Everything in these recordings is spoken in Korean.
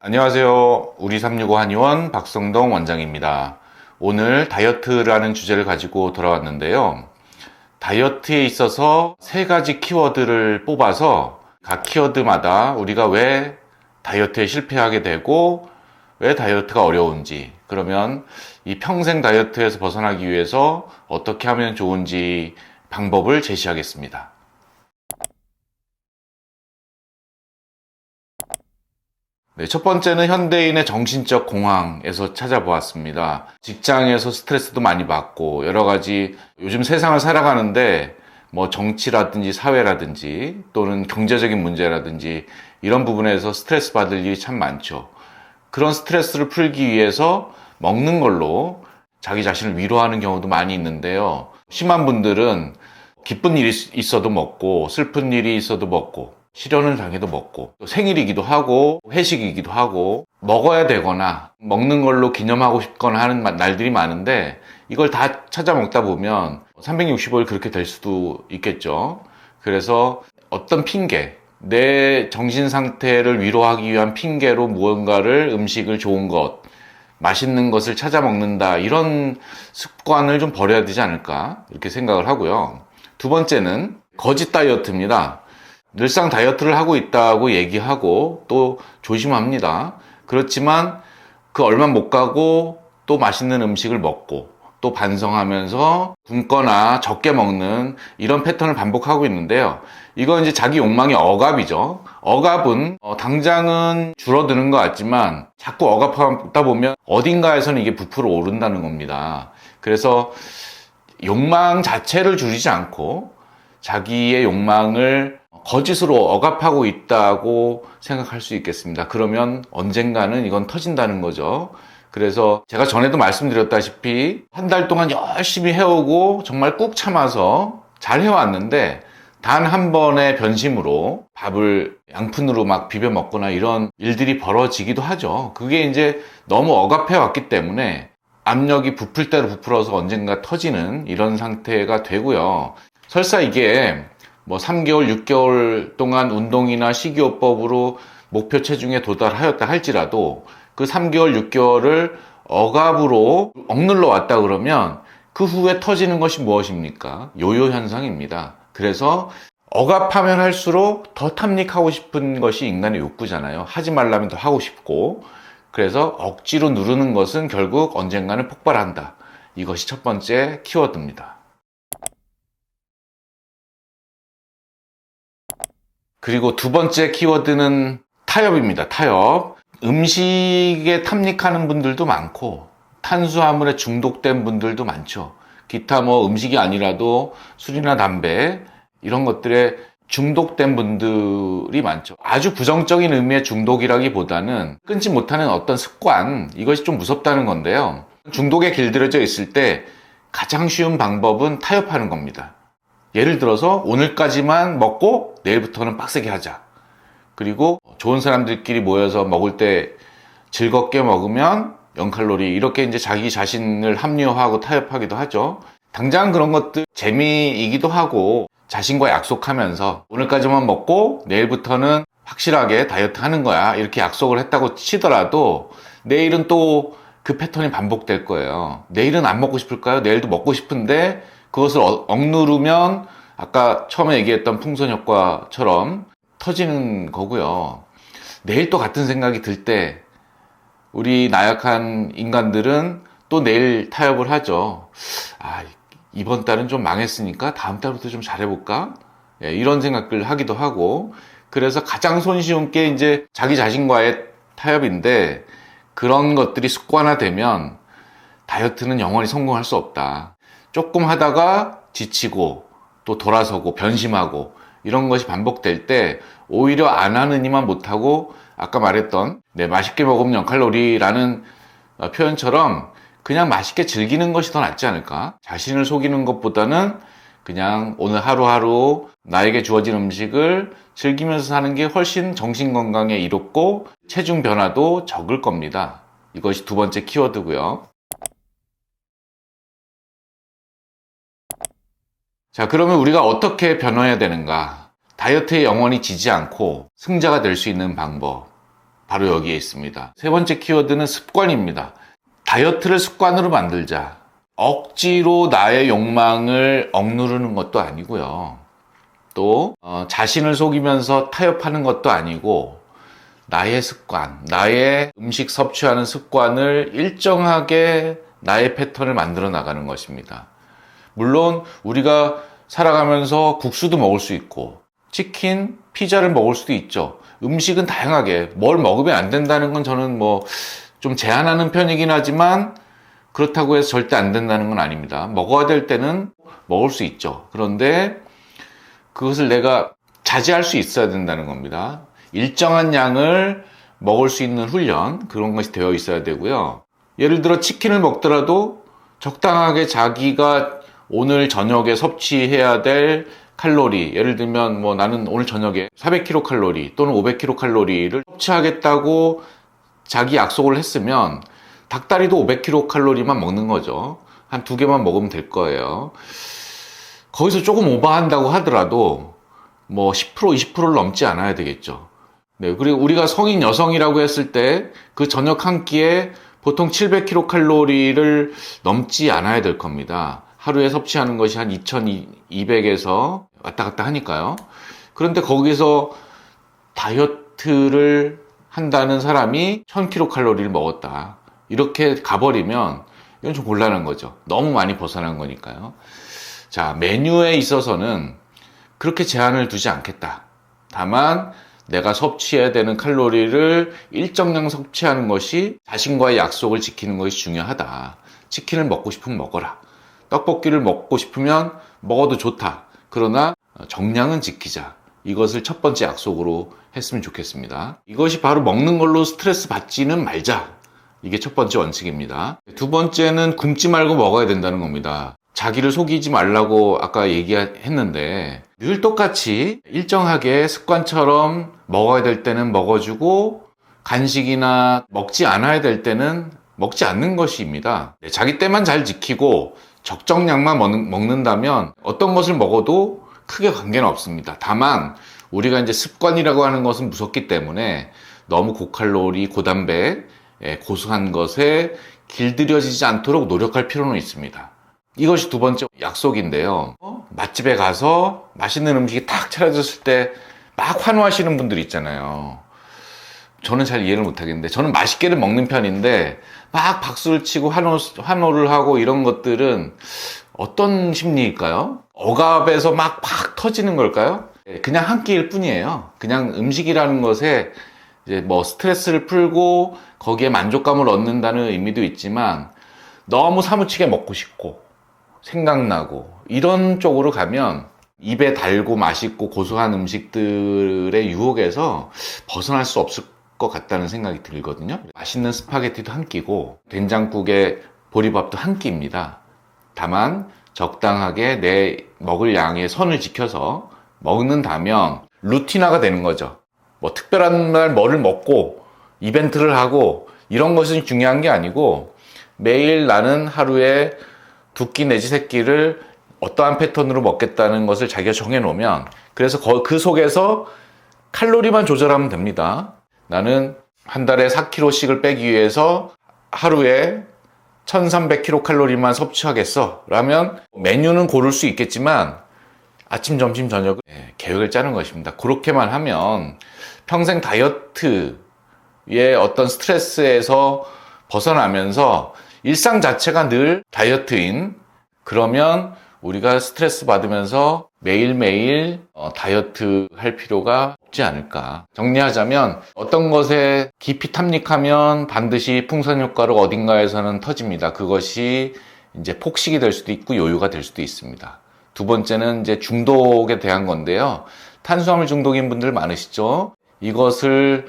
안녕하세요. 우리 365 한의원 박성동 원장입니다. 오늘 다이어트라는 주제를 가지고 돌아왔는데요. 다이어트에 있어서 세 가지 키워드를 뽑아서 각 키워드마다 우리가 왜 다이어트에 실패하게 되고 왜 다이어트가 어려운지, 그러면 이 평생 다이어트에서 벗어나기 위해서 어떻게 하면 좋은지 방법을 제시하겠습니다. 네, 첫 번째는 현대인의 정신적 공황에서 찾아보았습니다. 직장에서 스트레스도 많이 받고 여러 가지 요즘 세상을 살아가는데 뭐 정치라든지 사회라든지 또는 경제적인 문제라든지 이런 부분에서 스트레스 받을 일이 참 많죠. 그런 스트레스를 풀기 위해서 먹는 걸로 자기 자신을 위로하는 경우도 많이 있는데요. 심한 분들은 기쁜 일이 있어도 먹고 슬픈 일이 있어도 먹고 실현을 당해도 먹고 또 생일이기도 하고 회식이기도 하고 먹어야 되거나 먹는 걸로 기념하고 싶거나 하는 날들이 많은데 이걸 다 찾아 먹다 보면 365일 그렇게 될 수도 있겠죠. 그래서 어떤 핑계, 내 정신 상태를 위로하기 위한 핑계로 무언가를 음식을 좋은 것, 맛있는 것을 찾아 먹는다, 이런 습관을 좀 버려야 되지 않을까 이렇게 생각을 하고요. 두 번째는 거짓 다이어트입니다. 늘상 다이어트를 하고 있다고 얘기하고 또 조심합니다. 그렇지만 그 얼마 못 가고 또 맛있는 음식을 먹고 또 반성하면서 굶거나 적게 먹는 이런 패턴을 반복하고 있는데요. 이건 이제 자기 욕망의 억압이죠. 억압은 당장은 줄어드는 것 같지만 자꾸 억압하다 보면 어딘가에서는 이게 부풀어 오른다는 겁니다. 그래서 욕망 자체를 줄이지 않고 자기의 욕망을 거짓으로 억압하고 있다고 생각할 수 있겠습니다. 그러면 언젠가는 이건 터진다는 거죠. 그래서 제가 전에도 말씀드렸다시피 한 달 동안 열심히 해오고 정말 꾹 참아서 잘 해왔는데 단 한 번의 변심으로 밥을 양푼으로 막 비벼 먹거나 이런 일들이 벌어지기도 하죠. 그게 이제 너무 억압해 왔기 때문에 압력이 부풀 대로 부풀어서 언젠가 터지는 이런 상태가 되고요. 설사 이게 뭐 3개월, 6개월 동안 운동이나 식이요법으로 목표 체중에 도달하였다 할지라도 그 3개월, 6개월을 억압으로 억눌러 왔다 그러면 그 후에 터지는 것이 무엇입니까? 요요 현상입니다. 그래서 억압하면 할수록 더 탐닉하고 싶은 것이 인간의 욕구잖아요. 하지 말라면 더 하고 싶고, 그래서 억지로 누르는 것은 결국 언젠가는 폭발한다. 이것이 첫 번째 키워드입니다. 그리고 두 번째 키워드는 타협입니다. 타협. 음식에 탐닉하는 분들도 많고 탄수화물에 중독된 분들도 많죠. 기타 뭐 음식이 아니라도 술이나 담배 이런 것들에 중독된 분들이 많죠. 아주 부정적인 의미의 중독이라기보다는 끊지 못하는 어떤 습관, 이것이 좀 무섭다는 건데요. 중독에 길들여져 있을 때 가장 쉬운 방법은 타협하는 겁니다. 예를 들어서 오늘까지만 먹고 내일부터는 빡세게 하자. 그리고 좋은 사람들끼리 모여서 먹을 때 즐겁게 먹으면 0칼로리, 이렇게 이제 자기 자신을 합리화하고 타협하기도 하죠. 당장 그런 것들 재미이기도 하고 자신과 약속하면서 오늘까지만 먹고 내일부터는 확실하게 다이어트 하는 거야, 이렇게 약속을 했다고 치더라도 내일은 또 그 패턴이 반복될 거예요. 내일은 안 먹고 싶을까요? 내일도 먹고 싶은데 그것을 억누르면 아까 처음에 얘기했던 풍선 효과처럼 터지는 거고요. 내일 또 같은 생각이 들 때 우리 나약한 인간들은 또 내일 타협을 하죠. 아, 이번 달은 좀 망했으니까 다음 달부터 좀 잘해볼까? 예, 이런 생각을 하기도 하고, 그래서 가장 손쉬운 게 이제 자기 자신과의 타협인데, 그런 것들이 습관화되면 다이어트는 영원히 성공할 수 없다. 조금 하다가 지치고 또 돌아서고 변심하고 이런 것이 반복될 때 오히려 안 하느니만 못하고 아까 말했던 맛있게 먹으면 0칼로리라는 표현처럼 그냥 맛있게 즐기는 것이 더 낫지 않을까? 자신을 속이는 것보다는 그냥 오늘 하루하루 나에게 주어진 음식을 즐기면서 사는 게 훨씬 정신 건강에 이롭고 체중 변화도 적을 겁니다. 이것이 두 번째 키워드고요. 자, 그러면 우리가 어떻게 변화해야 되는가? 다이어트에 영원히 지지 않고 승자가 될 수 있는 방법. 바로 여기에 있습니다. 세 번째 키워드는 습관입니다. 다이어트를 습관으로 만들자. 억지로 나의 욕망을 억누르는 것도 아니고요. 또 자신을 속이면서 타협하는 것도 아니고 나의 습관, 나의 음식 섭취하는 습관을 일정하게 나의 패턴을 만들어 나가는 것입니다. 물론 우리가 살아가면서 국수도 먹을 수 있고 치킨, 피자를 먹을 수도 있죠. 음식은 다양하게 뭘 먹으면 안 된다는 건 저는 좀 제한하는 편이긴 하지만 그렇다고 해서 절대 안 된다는 건 아닙니다. 먹어야 될 때는 먹을 수 있죠. 그런데 그것을 내가 자제할 수 있어야 된다는 겁니다. 일정한 양을 먹을 수 있는 훈련, 그런 것이 되어 있어야 되고요. 예를 들어 치킨을 먹더라도 적당하게 자기가 오늘 저녁에 섭취해야 될 칼로리, 예를 들면 나는 오늘 저녁에 400kcal 또는 500kcal를 섭취하겠다고 자기 약속을 했으면 닭다리도 500kcal만 먹는 거죠. 한 2개만 먹으면 될 거예요. 거기서 조금 오버한다고 하더라도 10%, 20%를 넘지 않아야 되겠죠. 네, 그리고 우리가 성인 여성이라고 했을 때 그 저녁 한 끼에 보통 700kcal를 넘지 않아야 될 겁니다. 하루에 섭취하는 것이 한 2200에서 왔다 갔다 하니까요. 그런데 거기서 다이어트를 한다는 사람이 1000kcal를 먹었다. 이렇게 가버리면 이건 좀 곤란한 거죠. 너무 많이 벗어난 거니까요. 자, 메뉴에 있어서는 그렇게 제한을 두지 않겠다. 다만 내가 섭취해야 되는 칼로리를 일정량 섭취하는 것이 자신과의 약속을 지키는 것이 중요하다. 치킨을 먹고 싶으면 먹어라. 떡볶이를 먹고 싶으면 먹어도 좋다. 그러나 정량은 지키자. 이것을 첫 번째 약속으로 했으면 좋겠습니다. 이것이 바로 먹는 걸로 스트레스 받지는 말자. 이게 첫 번째 원칙입니다. 두 번째는 굶지 말고 먹어야 된다는 겁니다. 자기를 속이지 말라고 아까 얘기했는데 늘 똑같이 일정하게 습관처럼 먹어야 될 때는 먹어주고 간식이나 먹지 않아야 될 때는 먹지 않는 것입니다. 자기 때만 잘 지키고 적정량만 먹는다면 어떤 것을 먹어도 크게 관계는 없습니다. 다만 우리가 이제 습관이라고 하는 것은 무섭기 때문에 너무 고칼로리, 고단백, 고소한 것에 길들여지지 않도록 노력할 필요는 있습니다. 이것이 두 번째 약속인데요. 맛집에 가서 맛있는 음식이 탁 차려졌을 때 막 환호하시는 분들 있잖아요. 저는 잘 이해를 못하겠는데 저는 맛있게를 먹는 편인데 막 박수를 치고 환호를 하고 이런 것들은 어떤 심리일까요? 억압에서 막 터지는 걸까요? 그냥 한 끼일 뿐이에요. 그냥 음식이라는 것에 이제 스트레스를 풀고 거기에 만족감을 얻는다는 의미도 있지만 너무 사무치게 먹고 싶고 생각나고 이런 쪽으로 가면 입에 달고 맛있고 고소한 음식들의 유혹에서 벗어날 수 없을 것 같다는 생각이 들거든요. 맛있는 스파게티도 한 끼고 된장국에 보리밥도 한 끼입니다. 다만 적당하게 내 먹을 양의 선을 지켜서 먹는다면 루틴화가 되는 거죠. 특별한 날 뭐를 먹고 이벤트를 하고 이런 것은 중요한 게 아니고 매일 나는 하루에 2끼 내지 3끼를 어떠한 패턴으로 먹겠다는 것을 자기가 정해놓으면 그래서 그 속에서 칼로리만 조절하면 됩니다. 나는 한 달에 4kg씩을 빼기 위해서 하루에 1300kcal만 섭취하겠어 라면 메뉴는 고를 수 있겠지만 아침, 점심, 저녁을 계획을 짜는 것입니다. 그렇게만 하면 평생 다이어트의 어떤 스트레스에서 벗어나면서 일상 자체가 늘 다이어트인 그러면 우리가 스트레스 받으면서 매일매일 다이어트 할 필요가 없지 않을까. 정리하자면 어떤 것에 깊이 탐닉하면 반드시 풍선 효과로 어딘가에서는 터집니다. 그것이 이제 폭식이 될 수도 있고 요요가 될 수도 있습니다. 두 번째는 이제 중독에 대한 건데요. 탄수화물 중독인 분들 많으시죠? 이것을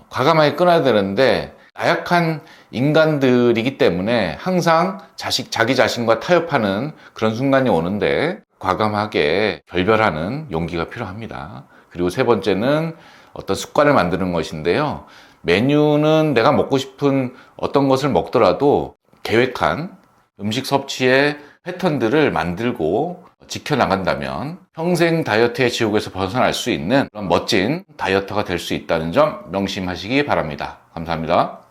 과감하게 끊어야 되는데 나약한 인간들이기 때문에 항상 자기 자신과 타협하는 그런 순간이 오는데 과감하게 결별하는 용기가 필요합니다. 그리고 세 번째는 어떤 습관을 만드는 것인데요. 메뉴는 내가 먹고 싶은 어떤 것을 먹더라도 계획한 음식 섭취의 패턴들을 만들고 지켜나간다면 평생 다이어트의 지옥에서 벗어날 수 있는 그런 멋진 다이어터가 될 수 있다는 점 명심하시기 바랍니다. 감사합니다.